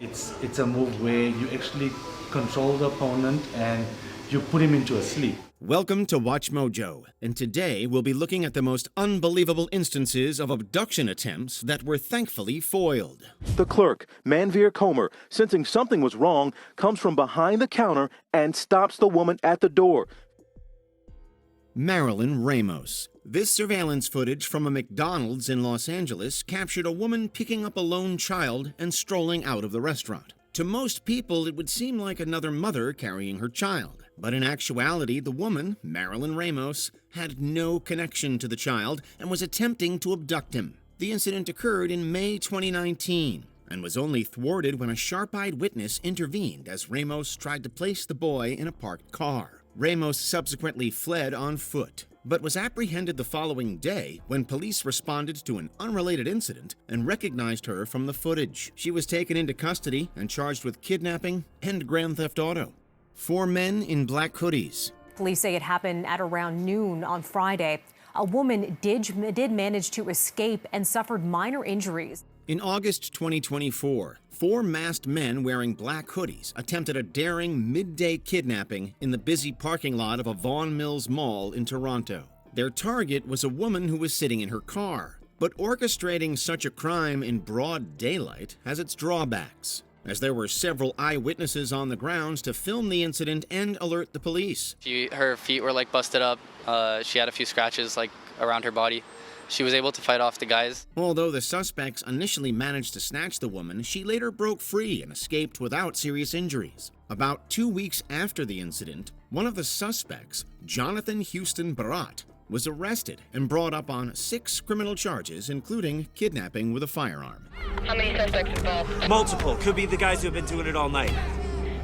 It's a move where you actually control the opponent and you put him into a sleep. Welcome to Watch Mojo, and today we'll be looking at the most unbelievable instances of abduction attempts that were thankfully foiled. The clerk, Manveer Comer, sensing something was wrong, comes from behind the counter and stops the woman at the door. Marilyn Ramos. This surveillance footage from a McDonald's in Los Angeles captured a woman picking up a lone child and strolling out of the restaurant. To most people, it would seem like another mother carrying her child. But in actuality, the woman, Marilyn Ramos, had no connection to the child and was attempting to abduct him. The incident occurred in May 2019 and was only thwarted when a sharp-eyed witness intervened as Ramos tried to place the boy in a parked car. Ramos subsequently fled on foot, but was apprehended the following day when police responded to an unrelated incident and recognized her from the footage. She was taken into custody and charged with kidnapping and grand theft auto. 4 men in black hoodies. Police say it happened at around noon on Friday. A woman did manage to escape and suffered minor injuries. In August 2024, 4 masked men wearing black hoodies attempted a daring midday kidnapping in the busy parking lot of a Vaughan Mills Mall in Toronto. Their target was a woman who was sitting in her car. But orchestrating such a crime in broad daylight has its drawbacks, as there were several eyewitnesses on the grounds to film the incident and alert the police. Her feet were busted up. She had a few scratches around her body. She was able to fight off the guys. Although the suspects initially managed to snatch the woman, she later broke free and escaped without serious injuries. About 2 weeks after the incident, one of the suspects, Jonathan Houston Barat, was arrested and brought up on 6 criminal charges, including kidnapping with a firearm. How many suspects involved? Multiple. Could be the guys who have been doing it all night.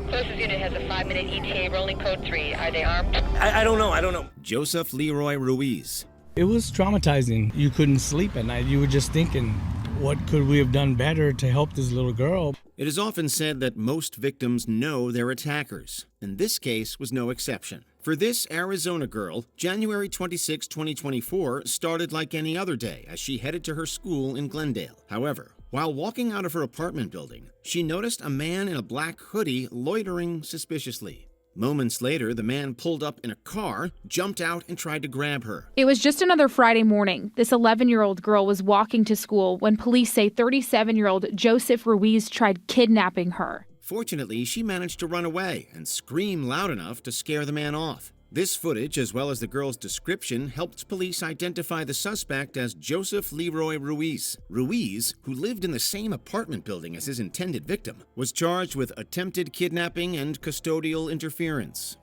Closest unit has a 5-minute ETA, rolling code 3. Are they armed? I don't know. Joseph Leroy Ruiz. It was traumatizing. You couldn't sleep at night. You were just thinking, what could we have done better to help this little girl? It is often said that most victims know their attackers, and this case was no exception. For this Arizona girl, January 26, 2024 started like any other day as she headed to her school in Glendale. However, while walking out of her apartment building, she noticed a man in a black hoodie loitering suspiciously. Moments later, the man pulled up in a car, jumped out, and tried to grab her. It was just another Friday morning. This 11-year-old girl was walking to school when police say 37-year-old Joseph Ruiz tried kidnapping her. Fortunately, she managed to run away and scream loud enough to scare the man off. This footage, as well as the girl's description, helped police identify the suspect as Joseph Leroy Ruiz. Ruiz, who lived in the same apartment building as his intended victim, was charged with attempted kidnapping and custodial interference.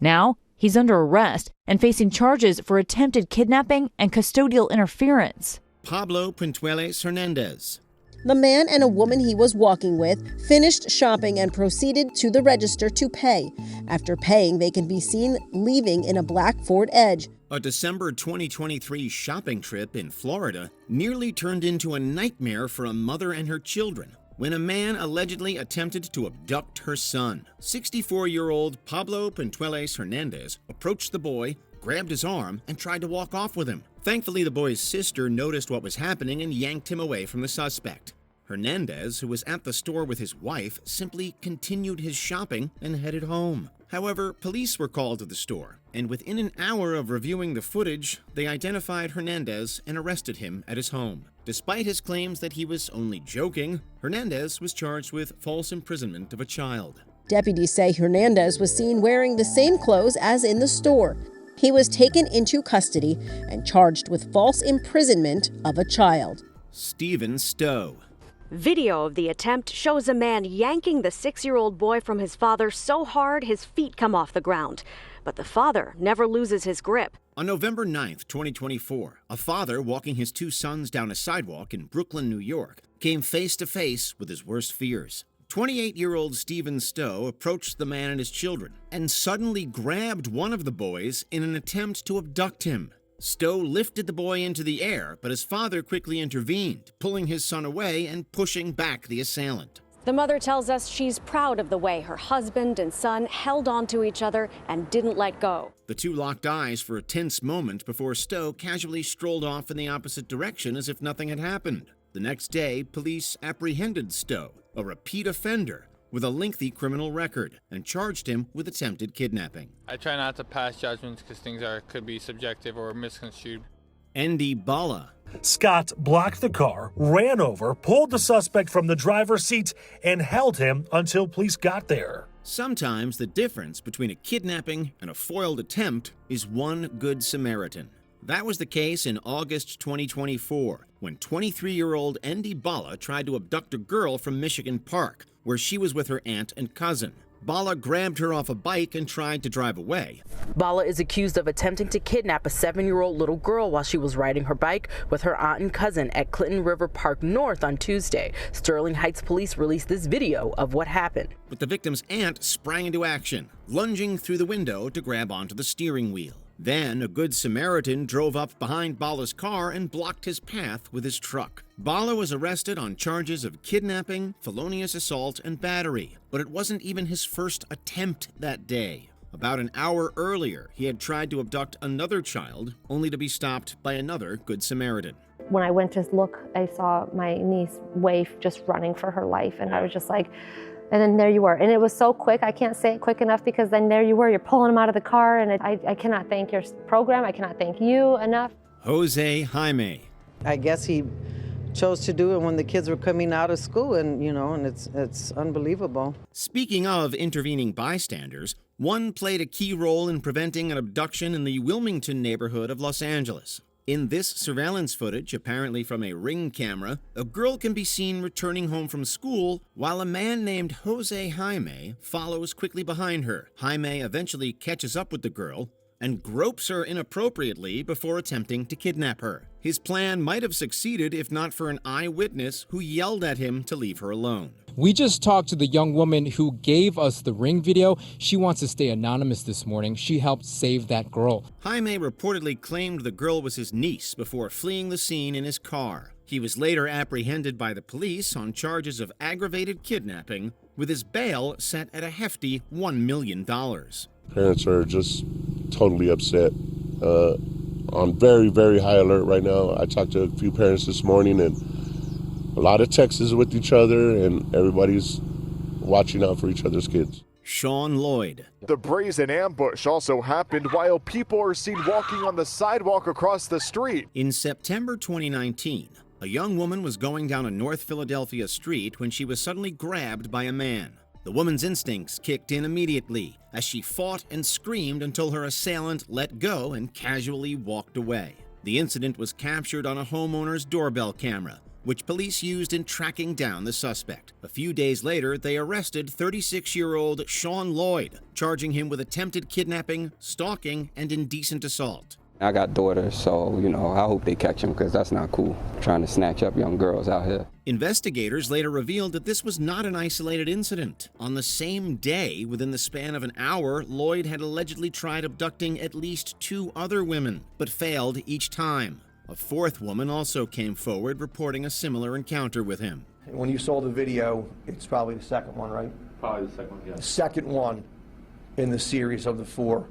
Now, he's under arrest and facing charges for attempted kidnapping and custodial interference. Pablo Puentueles Hernandez. The man and a woman he was walking with finished shopping and proceeded to the register to pay. After paying, they can be seen leaving in a black Ford Edge. A December 2023 shopping trip in Florida nearly turned into a nightmare for a mother and her children when a man allegedly attempted to abduct her son. 64-year-old Pablo Puentueles Hernandez approached the boy, grabbed his arm, and tried to walk off with him. Thankfully, the boy's sister noticed what was happening and yanked him away from the suspect. Hernandez, who was at the store with his wife, simply continued his shopping and headed home. However, police were called to the store, and within an hour of reviewing the footage, they identified Hernandez and arrested him at his home. Despite his claims that he was only joking, Hernandez was charged with false imprisonment of a child. Deputies say Hernandez was seen wearing the same clothes as in the store. He was taken into custody and charged with false imprisonment of a child. Stephen Stowe. Video of the attempt shows a man yanking the 6-year-old boy from his father so hard his feet come off the ground. But the father never loses his grip. On November 9th, 2024, a father walking his 2 sons down a sidewalk in Brooklyn, New York, came face to face with his worst fears. 28-year-old Stephen Stowe approached the man and his children and suddenly grabbed one of the boys in an attempt to abduct him. Stowe lifted the boy into the air, but his father quickly intervened, pulling his son away and pushing back the assailant. The mother tells us she's proud of the way her husband and son held on to each other and didn't let go. The 2 locked eyes for a tense moment before Stowe casually strolled off in the opposite direction as if nothing had happened. The next day, police apprehended Stowe a repeat offender with a lengthy criminal record, and charged him with attempted kidnapping. I try not to pass judgments because things could be subjective or misconstrued. Andy Bala. Scott blocked the car, ran over, pulled the suspect from the driver's seat, and held him until police got there. Sometimes the difference between a kidnapping and a foiled attempt is one good Samaritan. That was the case in August 2024, when 23-year-old Andy Bala tried to abduct a girl from Michigan Park, where she was with her aunt and cousin. Bala grabbed her off a bike and tried to drive away. Bala is accused of attempting to kidnap a 7-year-old little girl while she was riding her bike with her aunt and cousin at Clinton River Park North on Tuesday. Sterling Heights police released this video of what happened. But the victim's aunt sprang into action, lunging through the window to grab onto the steering wheel. Then, a good Samaritan drove up behind Bala's car and blocked his path with his truck. Bala was arrested on charges of kidnapping, felonious assault, and battery. But it wasn't even his first attempt that day. About an hour earlier, he had tried to abduct another child, only to be stopped by another good Samaritan. When I went to look, I saw my niece Waif just running for her life, and I was just like, and then there you were. And it was so quick, I can't say it quick enough, because then there you were, you're pulling them out of the car, and I cannot thank your program, I cannot thank you enough. Jose Jaime. I guess he chose to do it when the kids were coming out of school, and it's unbelievable. Speaking of intervening bystanders, one played a key role in preventing an abduction in the Wilmington neighborhood of Los Angeles. In this surveillance footage, apparently from a Ring camera, a girl can be seen returning home from school while a man named Jose Jaime follows quickly behind her. Jaime eventually catches up with the girl and gropes her inappropriately before attempting to kidnap her. His plan might have succeeded if not for an eyewitness who yelled at him to leave her alone. We just talked to the young woman who gave us the Ring video. She wants to stay anonymous this morning. She helped save that girl. Jaime reportedly claimed the girl was his niece before fleeing the scene in his car. He was later apprehended by the police on charges of aggravated kidnapping, with his bail set at a hefty $1 million. Parents are just totally upset. On very, very high alert right now. I talked to a few parents this morning, and a lot of texts with each other, and everybody's watching out for each other's kids. Sean Lloyd. The brazen ambush also happened while people are seen walking on the sidewalk across the street. In September 2019, a young woman was going down a North Philadelphia street when she was suddenly grabbed by a man. The woman's instincts kicked in immediately as she fought and screamed until her assailant let go and casually walked away. The incident was captured on a homeowner's doorbell camera, which police used in tracking down the suspect. A few days later, they arrested 36-year-old Sean Lloyd, charging him with attempted kidnapping, stalking, and indecent assault. I got daughters, so, I hope they catch him, because that's not cool, trying to snatch up young girls out here. Investigators later revealed that this was not an isolated incident. On the same day, within the span of an hour, Lloyd had allegedly tried abducting at least 2 other women, but failed each time. A 4th woman also came forward reporting a similar encounter with him. When you saw the video, it's probably the second one, right? Probably the second one, yeah. The second one in the series of the 4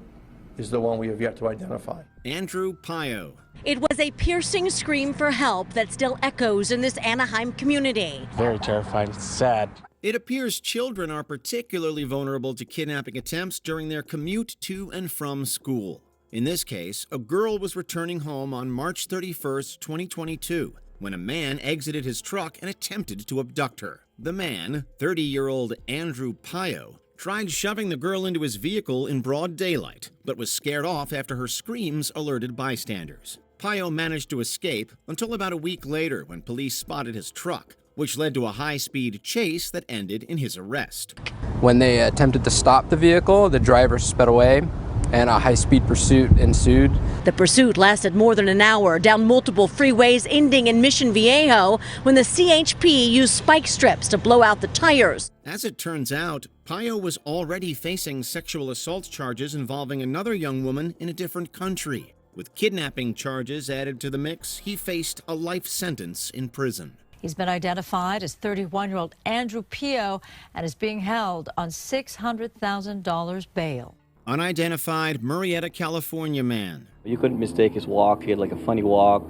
is the one we have yet to identify. Andrew Pio. It was a piercing scream for help that still echoes in this Anaheim community. Very terrifying, sad. It appears children are particularly vulnerable to kidnapping attempts during their commute to and from school. In this case, a girl was returning home on March 31st, 2022, when a man exited his truck and attempted to abduct her. The man, 30-year-old Andrew Pio, tried shoving the girl into his vehicle in broad daylight, but was scared off after her screams alerted bystanders. Pio managed to escape until about a week later when police spotted his truck, which led to a high-speed chase that ended in his arrest. When they attempted to stop the vehicle, the driver sped away, and a high-speed pursuit ensued. The pursuit lasted more than an hour down multiple freeways ending in Mission Viejo when the CHP used spike strips to blow out the tires. As it turns out, Pio was already facing sexual assault charges involving another young woman in a different country. With kidnapping charges added to the mix, he faced a life sentence in prison. He's been identified as 31-year-old Andrew Pio and is being held on $600,000 bail. Unidentified Murrieta, California man. You couldn't mistake his walk. He had like a funny walk.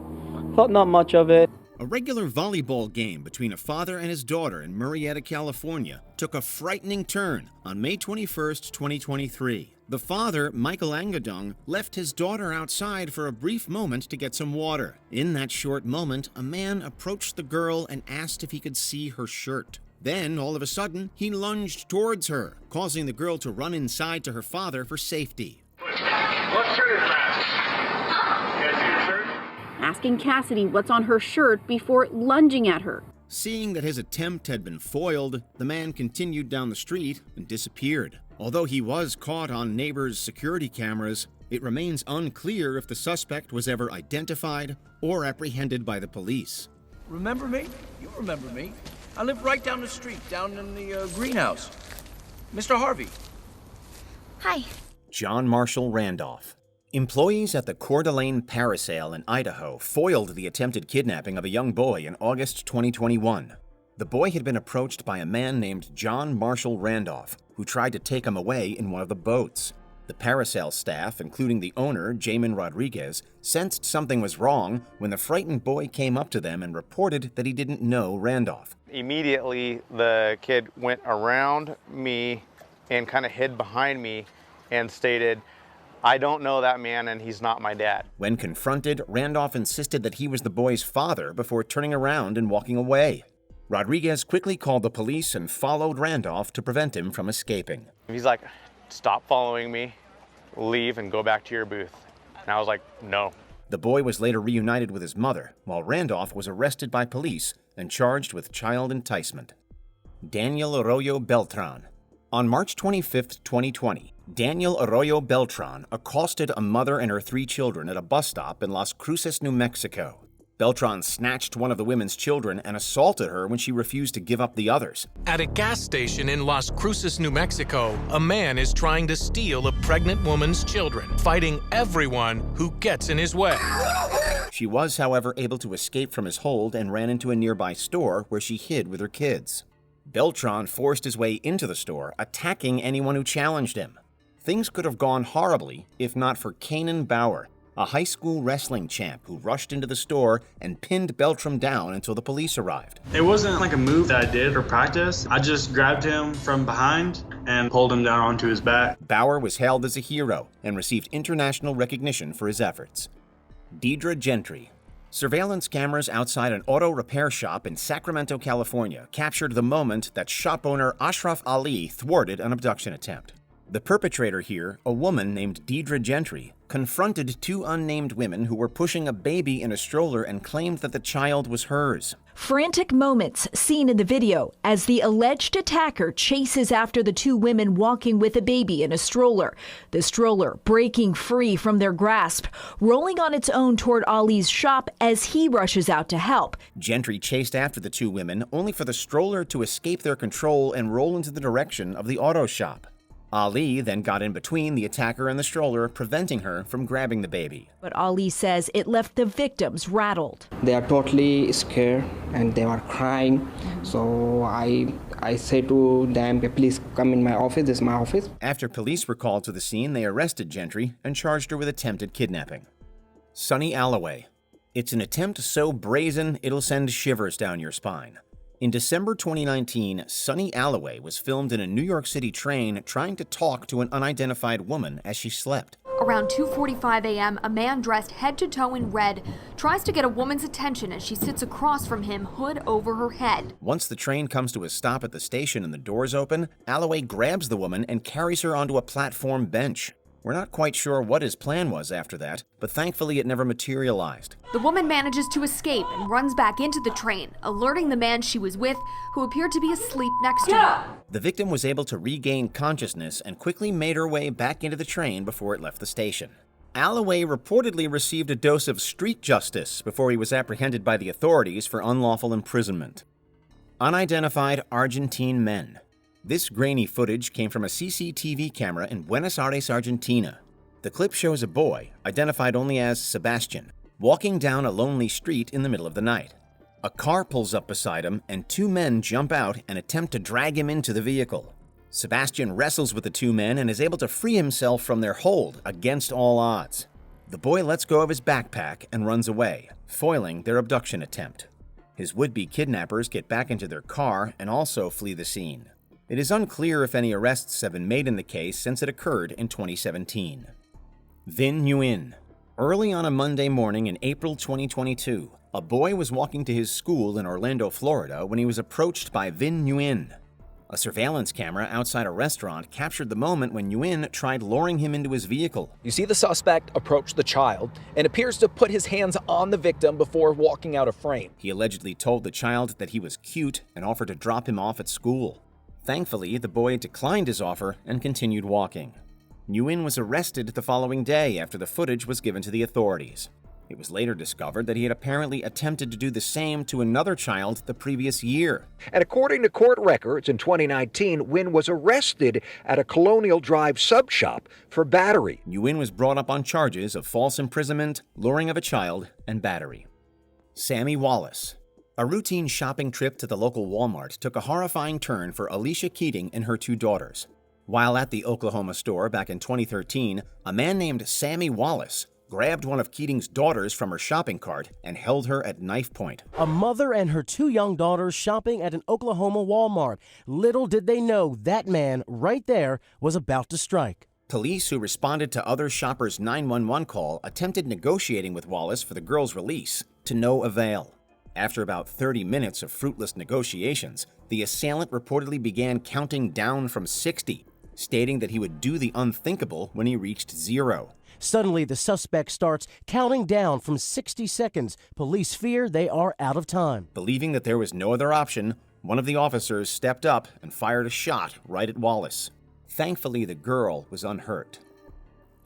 Thought not much of it. A regular volleyball game between a father and his daughter in Murrieta, California, took a frightening turn on May 21, 2023. The father, Michael Angadong, left his daughter outside for a brief moment to get some water. In that short moment, a man approached the girl and asked if he could see her shirt. Then, all of a sudden, he lunged towards her, causing the girl to run inside to her father for safety. What shirt is that? Can I see your shirt? Asking Cassidy what's on her shirt before lunging at her. Seeing that his attempt had been foiled, the man continued down the street and disappeared. Although he was caught on neighbors' security cameras, it remains unclear if the suspect was ever identified or apprehended by the police. Remember me? You remember me. I live right down the street, down in the greenhouse. Mr. Harvey. Hi. John Marshall Randolph. Employees at the Coeur d'Alene Parasail in Idaho foiled the attempted kidnapping of a young boy in August 2021. The boy had been approached by a man named John Marshall Randolph, who tried to take him away in one of the boats. The Parasail staff, including the owner, Jamin Rodriguez, sensed something was wrong when the frightened boy came up to them and reported that he didn't know Randolph. Immediately, the kid went around me and kind of hid behind me and stated, "I don't know that man and he's not my dad." When confronted, Randolph insisted that he was the boy's father before turning around and walking away. Rodriguez quickly called the police and followed Randolph to prevent him from escaping. He's like, "Stop following me, leave and go back to your booth." And I was like, "No." The boy was later reunited with his mother, while Randolph was arrested by police and charged with child enticement. Daniel Arroyo Beltran. On March 25, 2020, Daniel Arroyo Beltran accosted a mother and her 3 children at a bus stop in Las Cruces, New Mexico. Beltran snatched one of the women's children and assaulted her when she refused to give up the others. At a gas station in Las Cruces, New Mexico, a man is trying to steal a pregnant woman's children, fighting everyone who gets in his way. She was, however, able to escape from his hold and ran into a nearby store where she hid with her kids. Beltran forced his way into the store, attacking anyone who challenged him. Things could have gone horribly if not for Kanan Bauer, a high school wrestling champ who rushed into the store and pinned Beltran down until the police arrived. It wasn't like a move that I did or practice. I just grabbed him from behind and pulled him down onto his back. Bauer was hailed as a hero and received international recognition for his efforts. Deidre Gentry. Surveillance cameras outside an auto repair shop in Sacramento, California captured the moment that shop owner Ashraf Ali thwarted an abduction attempt. The perpetrator here, a woman named Deidre Gentry, confronted 2 unnamed women who were pushing a baby in a stroller and claimed that the child was hers. Frantic moments seen in the video as the alleged attacker chases after the 2 women walking with a baby in a stroller. The stroller breaking free from their grasp, rolling on its own toward Ali's shop as he rushes out to help. Gentry chased after the 2 women, only for the stroller to escape their control and roll into the direction of the auto shop. Ali then got in between the attacker and the stroller, preventing her from grabbing the baby. But Ali says it left the victims rattled. They are totally scared and they are crying. So I say to them, please come in my office, this is my office. After police were called to the scene, they arrested Gentry and charged her with attempted kidnapping. Sunny Alloway. It's an attempt so brazen it'll send shivers down your spine. In December 2019, Sunny Alloway was filmed in a New York City train trying to talk to an unidentified woman as she slept. Around 2:45 a.m., a man dressed head to toe in red tries to get a woman's attention as she sits across from him, hood over her head. Once the train comes to a stop at the station and the doors open, Alloway grabs the woman and carries her onto a platform bench. We're not quite sure what his plan was after that, but thankfully it never materialized. The woman manages to escape and runs back into the train, alerting the man she was with, who appeared to be asleep next to her. The victim was able to regain consciousness and quickly made her way back into the train before it left the station. Alloway reportedly received a dose of street justice before he was apprehended by the authorities for unlawful imprisonment. Unidentified Argentine men. This grainy footage came from a CCTV camera in Buenos Aires, Argentina. The clip shows a boy, identified only as Sebastian, walking down a lonely street in the middle of the night. A car pulls up beside him and 2 men jump out and attempt to drag him into the vehicle. Sebastian wrestles with the 2 men and is able to free himself from their hold against all odds. The boy lets go of his backpack and runs away, foiling their abduction attempt. His would-be kidnappers get back into their car and also flee the scene. It is unclear if any arrests have been made in the case since it occurred in 2017. Vinh Nguyen. Early on a Monday morning in April 2022, a boy was walking to his school in Orlando, Florida when he was approached by Vinh Nguyen. A surveillance camera outside a restaurant captured the moment when Nguyen tried luring him into his vehicle. You see the suspect approach the child and appears to put his hands on the victim before walking out of frame. He allegedly told the child that he was cute and offered to drop him off at school. Thankfully, the boy declined his offer and continued walking. Nguyen was arrested the following day after the footage was given to the authorities. It was later discovered that he had apparently attempted to do the same to another child the previous year. And according to court records, in 2019, Nguyen was arrested at a Colonial Drive sub shop for battery. Nguyen was brought up on charges of false imprisonment, luring of a child, and battery. Sammy Wallace. A routine shopping trip to the local Walmart took a horrifying turn for Alicia Keating and her 2 daughters. While at the Oklahoma store back in 2013, a man named Sammy Wallace grabbed one of Keating's daughters from her shopping cart and held her at knife point. A mother and her 2 young daughters shopping at an Oklahoma Walmart. Little did they know that man right there was about to strike. Police who responded to other shoppers' 911 call attempted negotiating with Wallace for the girl's release, to no avail. After about 30 minutes of fruitless negotiations, the assailant reportedly began counting down from 60, stating that he would do the unthinkable when he reached 0. Suddenly, the suspect starts counting down from 60 seconds. Police fear they are out of time. Believing that there was no other option, one of the officers stepped up and fired a shot right at Wallace. Thankfully, the girl was unhurt.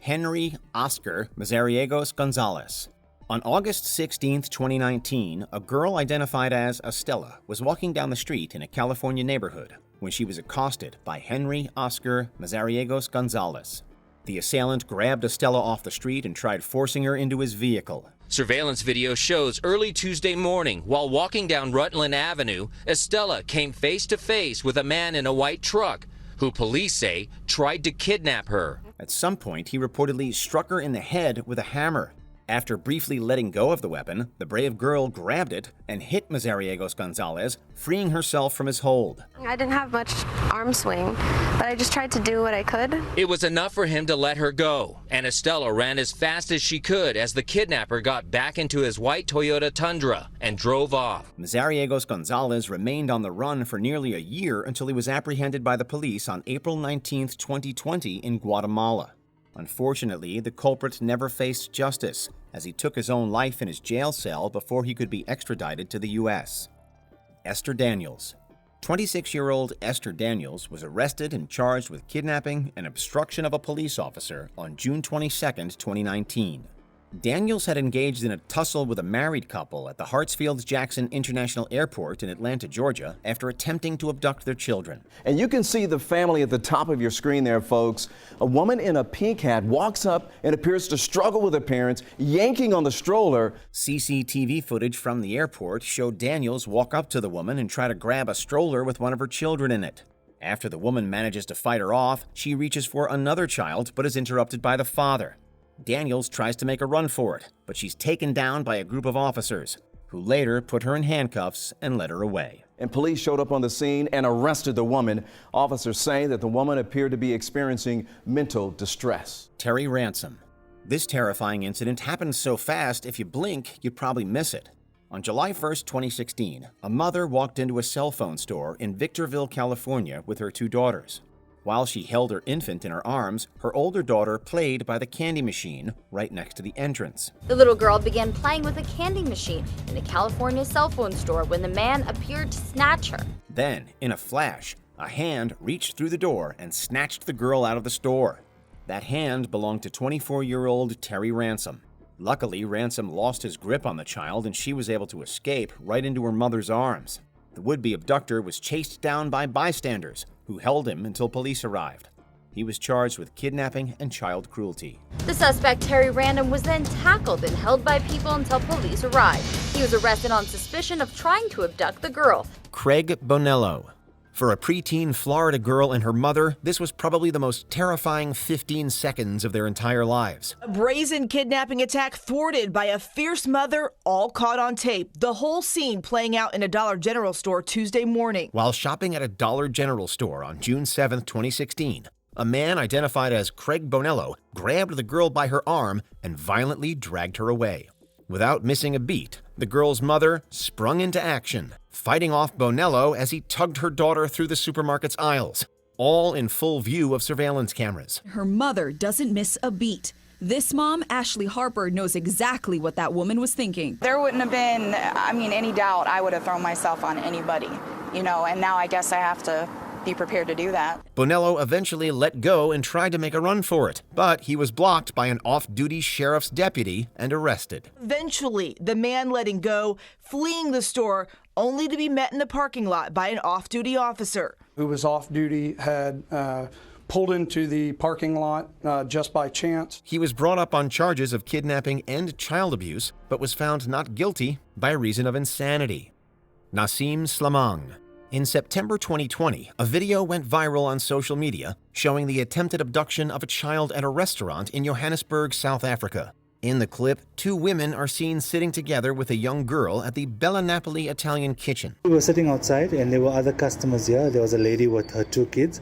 Henry Oscar Mazariegos Gonzalez. On August 16, 2019, a girl identified as Estella was walking down the street in a California neighborhood when she was accosted by Henry Oscar Mazariegos Gonzalez. The assailant grabbed Estella off the street and tried forcing her into his vehicle. Surveillance video shows early Tuesday morning, while walking down Rutland Avenue, Estella came face to face with a man in a white truck who police say tried to kidnap her. At some point, he reportedly struck her in the head with a hammer. After briefly letting go of the weapon, the brave girl grabbed it and hit Mazariegos Gonzalez, freeing herself from his hold. I didn't have much arm swing, but I just tried to do what I could. It was enough for him to let her go, and Estella ran as fast as she could as the kidnapper got back into his white Toyota Tundra and drove off. Mazariegos Gonzalez remained on the run for nearly a year until he was apprehended by the police on April 19, 2020 in Guatemala. Unfortunately, the culprit never faced justice, as he took his own life in his jail cell before he could be extradited to the U.S. Esther Daniels. 26-year-old Esther Daniels was arrested and charged with kidnapping and obstruction of a police officer on June 22, 2019. Daniels had engaged in a tussle with a married couple at the Hartsfield-Jackson International Airport in Atlanta, Georgia, after attempting to abduct their children. And you can see the family at the top of your screen there, folks. A woman in a pink hat walks up and appears to struggle with her parents, yanking on the stroller. CCTV footage from the airport showed Daniels walk up to the woman and try to grab a stroller with one of her children in it. After the woman manages to fight her off, she reaches for another child but is interrupted by the father. Daniels tries to make a run for it, but she's taken down by a group of officers, who later put her in handcuffs and led her away. And police showed up on the scene and arrested the woman. Officers say that the woman appeared to be experiencing mental distress. Terry Ransom. This terrifying incident happened so fast, if you blink, you'd probably miss it. On July 1st, 2016, a mother walked into a cell phone store in Victorville, California with her 2 daughters. While she held her infant in her arms, her older daughter played by the candy machine right next to the entrance. The little girl began playing with a candy machine in a California cell phone store when the man appeared to snatch her. Then, in a flash, a hand reached through the door and snatched the girl out of the store. That hand belonged to 24-year-old Terry Ransom. Luckily, Ransom lost his grip on the child and she was able to escape right into her mother's arms. The would-be abductor was chased down by bystanders, who held him until police arrived. He was charged with kidnapping and child cruelty. The suspect, Terry Random, was then tackled and held by people until police arrived. He was arrested on suspicion of trying to abduct the girl. Craig Bonello. For a preteen Florida girl and her mother, this was probably the most terrifying 15 seconds of their entire lives. A brazen kidnapping attack thwarted by a fierce mother, all caught on tape. The whole scene playing out in a Dollar General store Tuesday morning. While shopping at a Dollar General store on June 7, 2016, a man identified as Craig Bonello grabbed the girl by her arm and violently dragged her away. Without missing a beat, the girl's mother sprung into action, fighting off Bonello as he tugged her daughter through the supermarket's aisles, all in full view of surveillance cameras. Her mother doesn't miss a beat. This mom, Ashley Harper, knows exactly what that woman was thinking. There wouldn't have been, any doubt I would have thrown myself on anybody, and now I guess I have to be prepared to do that. Bonello eventually let go and tried to make a run for it, but he was blocked by an off-duty sheriff's deputy and arrested. Eventually, the man letting go, fleeing the store, only to be met in the parking lot by an off-duty officer. Who was off-duty had pulled into the parking lot just by chance. He was brought up on charges of kidnapping and child abuse, but was found not guilty by reason of insanity. Nassim Slamang. In September 2020, a video went viral on social media showing the attempted abduction of a child at a restaurant in Johannesburg, South Africa. In the clip, two women are seen sitting together with a young girl at the Bella Napoli Italian kitchen. We were sitting outside and there were other customers here. There was a lady with her two kids.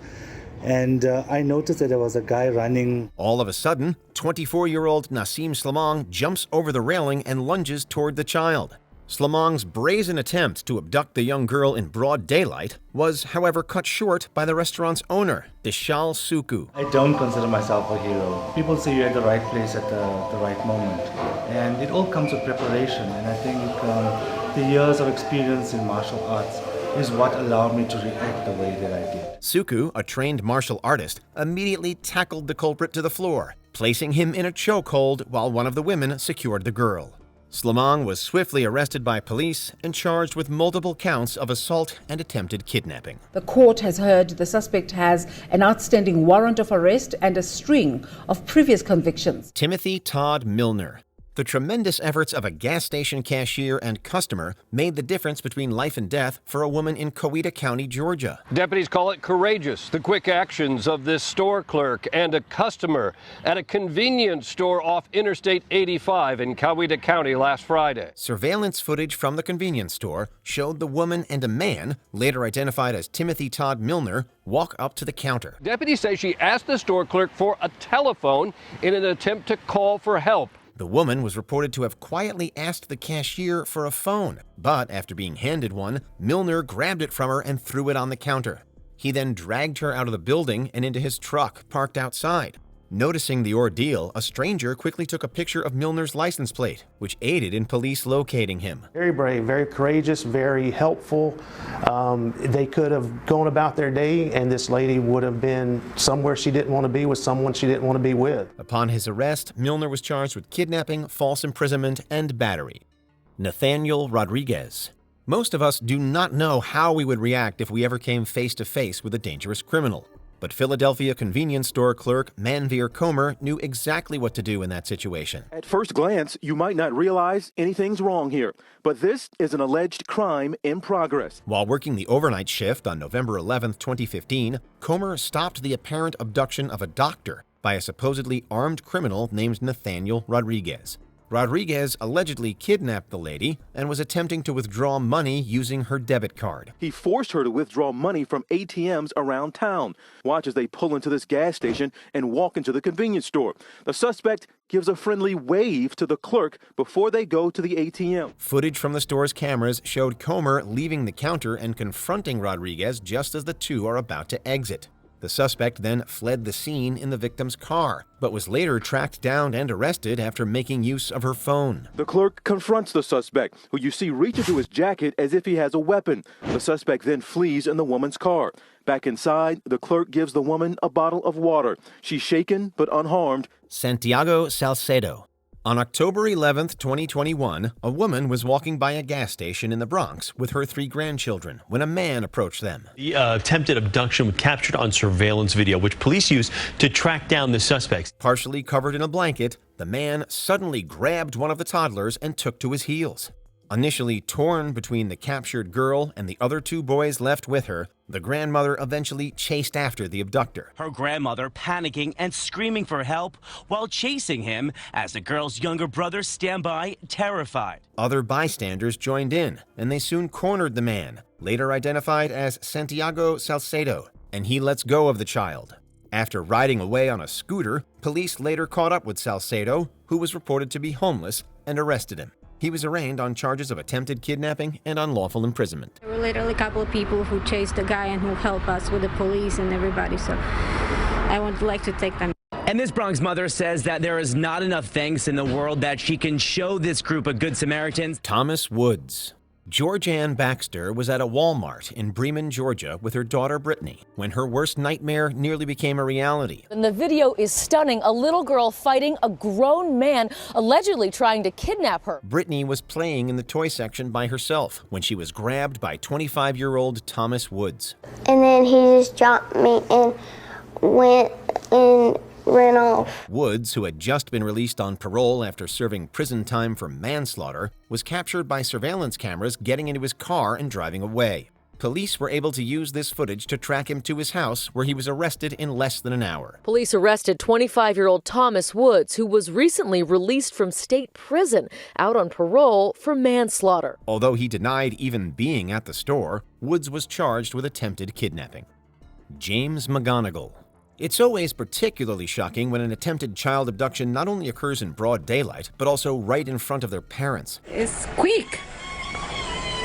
And I noticed that there was a guy running. All of a sudden, 24-year-old Nassim Slamang jumps over the railing and lunges toward the child. Slamang's brazen attempt to abduct the young girl in broad daylight was, however, cut short by the restaurant's owner, Dishal Suku. I don't consider myself a hero. People say you're at the right place at the right moment. And it all comes with preparation. And I think the years of experience in martial arts is what allowed me to react the way that I did. Suku, a trained martial artist, immediately tackled the culprit to the floor, placing him in a chokehold while one of the women secured the girl. Slamang was swiftly arrested by police and charged with multiple counts of assault and attempted kidnapping. The court has heard the suspect has an outstanding warrant of arrest and a string of previous convictions. Timothy Todd Milner. The tremendous efforts of a gas station cashier and customer made the difference between life and death for a woman in Coeur County, Georgia. Deputies call it courageous, the quick actions of this store clerk and a customer at a convenience store off Interstate 85 in Coeur County last Friday. Surveillance footage from the convenience store showed the woman and a man, later identified as Timothy Todd Milner, walk up to the counter. Deputies say she asked the store clerk for a telephone in an attempt to call for help. The woman was reported to have quietly asked the cashier for a phone, but after being handed one, Milner grabbed it from her and threw it on the counter. He then dragged her out of the building and into his truck parked outside. Noticing the ordeal, a stranger quickly took a picture of Milner's license plate, which aided in police locating him. Very brave, very courageous, very helpful. They could have gone about their day and this lady would have been somewhere she didn't want to be with someone she didn't want to be with. Upon his arrest, Milner was charged with kidnapping, false imprisonment, and battery. Nathaniel Rodriguez. Most of us do not know how we would react if we ever came face to face with a dangerous criminal. But Philadelphia convenience store clerk Manveer Comer knew exactly what to do in that situation. At first glance, you might not realize anything's wrong here, but this is an alleged crime in progress. While working the overnight shift on November 11, 2015, Comer stopped the apparent abduction of a doctor by a supposedly armed criminal named Nathaniel Rodriguez. Rodriguez allegedly kidnapped the lady and was attempting to withdraw money using her debit card. He forced her to withdraw money from ATMs around town. Watch as they pull into this gas station and walk into the convenience store. The suspect gives a friendly wave to the clerk before they go to the ATM. Footage from the store's cameras showed Comer leaving the counter and confronting Rodriguez just as the two are about to exit. The suspect then fled the scene in the victim's car, but was later tracked down and arrested after making use of her phone. The clerk confronts the suspect, who you see reach into his jacket as if he has a weapon. The suspect then flees in the woman's car. Back inside, the clerk gives the woman a bottle of water. She's shaken but unharmed. Santiago Salcedo. On October 11, 2021, a woman was walking by a gas station in the Bronx with her 3 grandchildren when a man approached them. The attempted abduction was captured on surveillance video, which police used to track down the suspects. Partially covered in a blanket, the man suddenly grabbed one of the toddlers and took to his heels. Initially torn between the captured girl and the other two boys left with her, the grandmother eventually chased after the abductor. Her grandmother panicking and screaming for help while chasing him as the girl's younger brothers stand by, terrified. Other bystanders joined in, and they soon cornered the man, later identified as Santiago Salcedo, and he lets go of the child. After riding away on a scooter, police later caught up with Salcedo, who was reported to be homeless, and arrested him. He was arraigned on charges of attempted kidnapping and unlawful imprisonment. There were literally a couple of people who chased the guy and who helped us with the police and everybody, so I would like to take them. And this Bronx mother says that there is not enough thanks in the world that she can show this group of good Samaritans. Thomas Woods. Georgianne Baxter was at a Walmart in Bremen, Georgia with her daughter Brittany when her worst nightmare nearly became a reality. And the video is stunning. A little girl fighting a grown man allegedly trying to kidnap her. Brittany was playing in the toy section by herself when she was grabbed by 25-year-old Thomas Woods. And then he just dropped me and went and ran off. Woods, who had just been released on parole after serving prison time for manslaughter, was captured by surveillance cameras getting into his car and driving away. Police were able to use this footage to track him to his house, where he was arrested in less than an hour. Police arrested 25-year-old Thomas Woods, who was recently released from state prison out on parole for manslaughter. Although he denied even being at the store, Woods was charged with attempted kidnapping. James McGonigal. It's always particularly shocking when an attempted child abduction not only occurs in broad daylight, but also right in front of their parents. It's quick.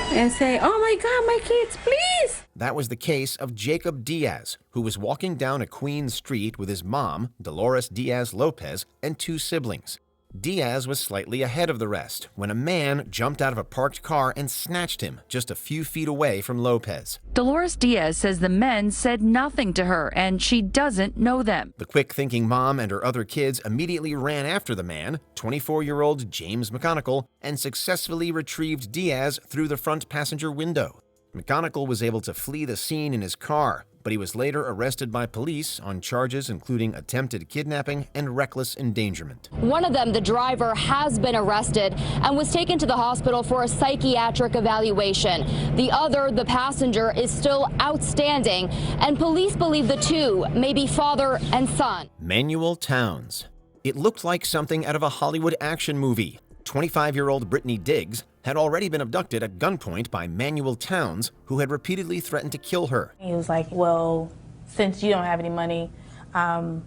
And say, oh my God, my kids, please. That was the case of Jacob Diaz, who was walking down a Queens street with his mom, Dolores Diaz Lopez, and two siblings. Diaz was slightly ahead of the rest when a man jumped out of a parked car and snatched him just a few feet away from Lopez. Dolores Diaz says the men said nothing to her and she doesn't know them. The quick-thinking mom and her other kids immediately ran after the man, 24-year-old James McGonigal, and successfully retrieved Diaz through the front passenger window. McGonigal was able to flee the scene in his car, but he was later arrested by police on charges including attempted kidnapping and reckless endangerment. One of them, the driver, has been arrested and was taken to the hospital for a psychiatric evaluation. The other, the passenger, is still outstanding, and police believe the two may be father and son. Manuel Towns. It looked like something out of a Hollywood action movie. 25-year-old Brittany Diggs had already been abducted at gunpoint by Manuel Towns, who had repeatedly threatened to kill her. He was like, well, since you don't have any money, you're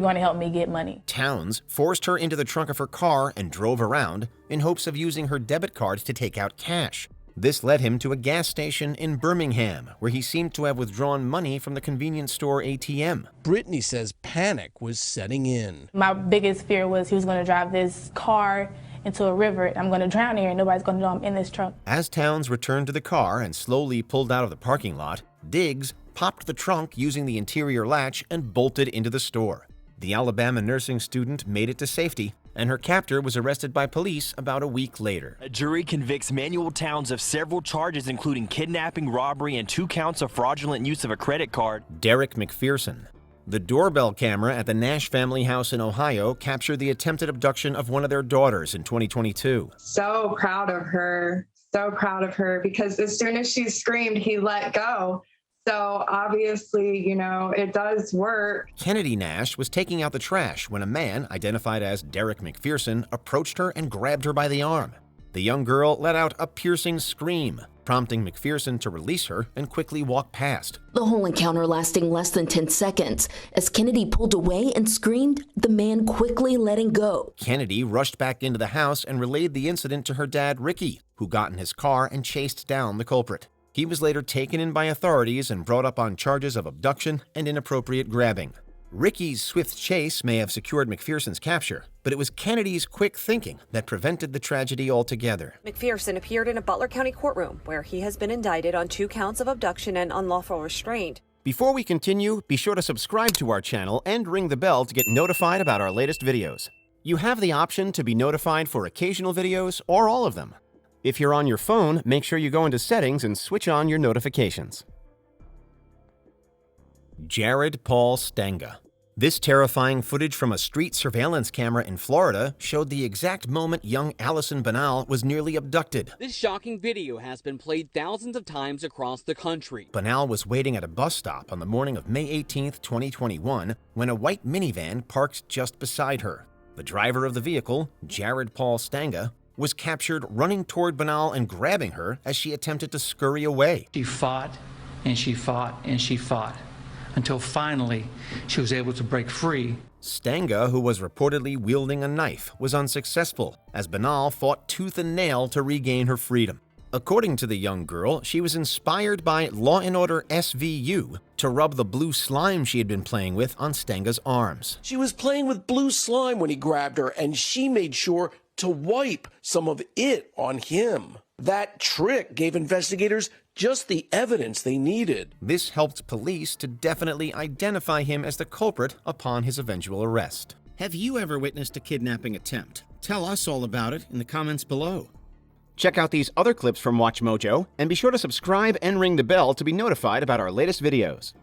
going to help me get money. Towns forced her into the trunk of her car and drove around in hopes of using her debit card to take out cash. This led him to a gas station in Birmingham, where he seemed to have withdrawn money from the convenience store ATM. Brittany says panic was setting in. My biggest fear was he was going to drive this car into a river. I'm going to drown here and nobody's going to know I'm in this truck. As Towns returned to the car and slowly pulled out of the parking lot, Diggs popped the trunk using the interior latch and bolted into the store. The Alabama nursing student made it to safety, and her captor was arrested by police about a week later. A jury convicts Manuel Towns of several charges, including kidnapping, robbery, and 2 counts of fraudulent use of a credit card. Derek McPherson. The doorbell camera at the Nash family house in Ohio captured the attempted abduction of one of their daughters in 2022. So proud of her, because as soon as she screamed, he let go. So obviously, you know, it does work. Kennedy Nash was taking out the trash when a man, identified as Derek McPherson, approached her and grabbed her by the arm. The young girl let out a piercing scream, prompting McPherson to release her and quickly walk past. The whole encounter lasting less than 10 seconds. As Kennedy pulled away and screamed, the man quickly letting go. Kennedy rushed back into the house and relayed the incident to her dad, Ricky, who got in his car and chased down the culprit. He was later taken in by authorities and brought up on charges of abduction and inappropriate grabbing. Ricky's swift chase may have secured McPherson's capture, but it was Kennedy's quick thinking that prevented the tragedy altogether. McPherson appeared in a Butler County courtroom where he has been indicted on 2 counts of abduction and unlawful restraint. Before we continue, be sure to subscribe to our channel and ring the bell to get notified about our latest videos. You have the option to be notified for occasional videos or all of them. If you're on your phone, make sure you go into settings and switch on your notifications. Jared Paul Stanga. This terrifying footage from a street surveillance camera in Florida showed the exact moment young Allison Banal was nearly abducted. This shocking video has been played thousands of times across the country. Banal was waiting at a bus stop on the morning of May 18, 2021, when a white minivan parked just beside her. The driver of the vehicle, Jared Paul Stanga, was captured running toward Banal and grabbing her as she attempted to scurry away. She fought and she fought and she fought until finally she was able to break free. Stanga, who was reportedly wielding a knife, was unsuccessful as Banal fought tooth and nail to regain her freedom. According to the young girl, she was inspired by Law & Order SVU to rub the blue slime she had been playing with on Stanga's arms. She was playing with blue slime when he grabbed her, and she made sure to wipe some of it on him. That trick gave investigators just the evidence they needed. This helped police to definitely identify him as the culprit upon his eventual arrest. Have you ever witnessed a kidnapping attempt? Tell us all about it in the comments below. Check out these other clips from WatchMojo, and be sure to subscribe and ring the bell to be notified about our latest videos.